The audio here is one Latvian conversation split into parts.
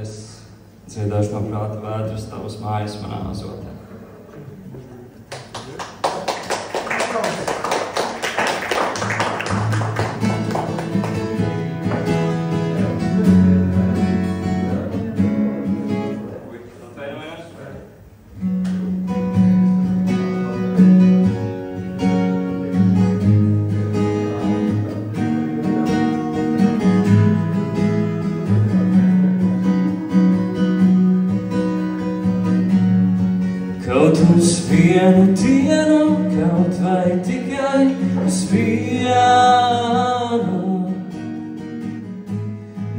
Es dziedāšu no prāta vētras tavas mājas manā azotē. Kaut uz vienu dienu, kaut vai tikai uz vienu,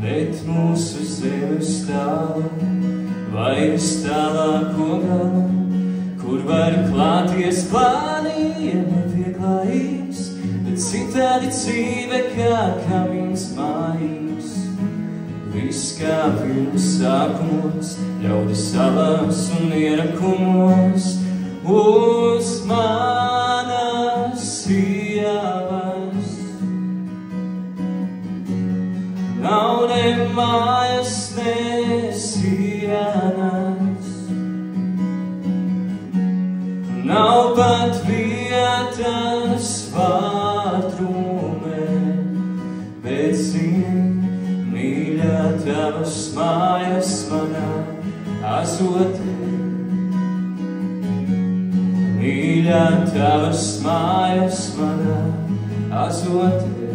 bet mūsu zemes tālu vai vis tālāko galu, kur var klāties klāniem vieglājības, bet citādi dzīve kā kamins mājības. Viss kā pirms sākumos, ļaudis salās un ierakumos, uz manas ielas. Nav ne mājas, ne sienas, nav pat vietas vārtrūmē, bet zini, mīļā, tavas mājas manā azotē. Mīļā, tavas mājas manā azotē.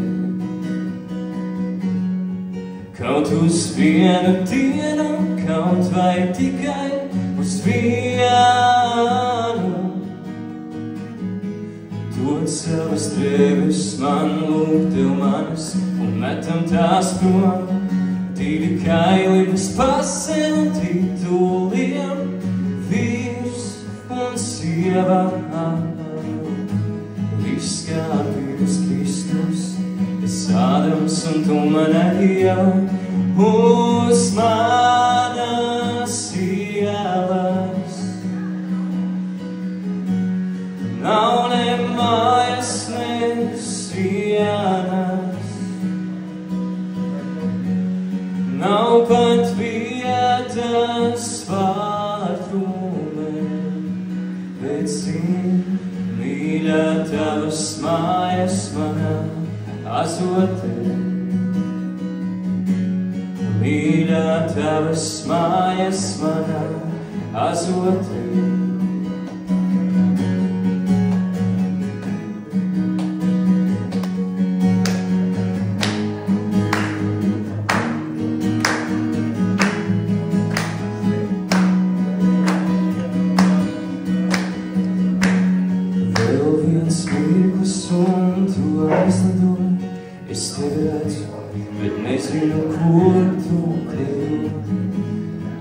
Kaut uz vienu dienu, kaut vai tikai uz vienu, dod savas drēbes man, lūk tev manas, un metam tās prom. Divi kaili bez pasēm un tituliem, vīrs un sieva. Viss kā pirms Kristus, es Ādams un tu mana Ieva, uz manas ielas. Nav ne mājas, ne sienas, nav pat vietas vārtrūmē, bet zini, mīļā, tavas mājas manā azotē. Mīļā, tavas mājas manā azotē. Mirklis un tu aizlido, es tevi redzu, bet nezinu, kur tu klejo.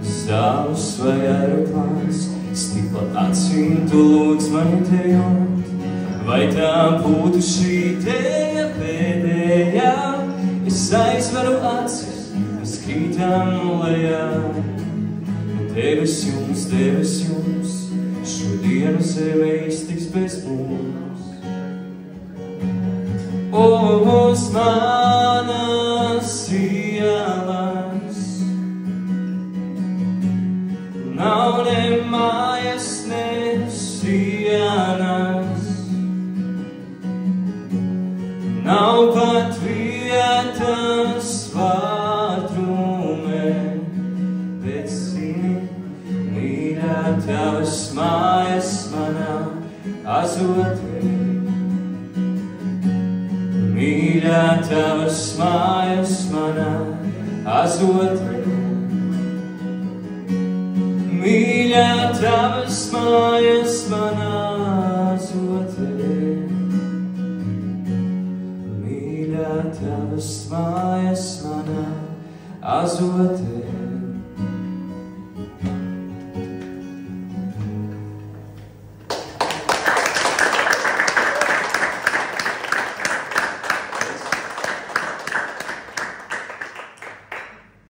Stāvus vai aeroplāns, stikla acīm tu lūdz mani tejot, vai tā būtu šī teja pēdējā? Es aizveru acis, mēs krītām lejā. Devis jums, šodienu zeme iztiks bez mums. Uz manas ielas nav ne mājas, ne sienas, nav pat vietas vārtrūmē, bet zini, mīļā, tavas mājas manā azotē. Mīļā, tavas mājas manā azotē. Mīļā, tavas mājas manā azotē. Mīļā, tavas mājas manā azotē.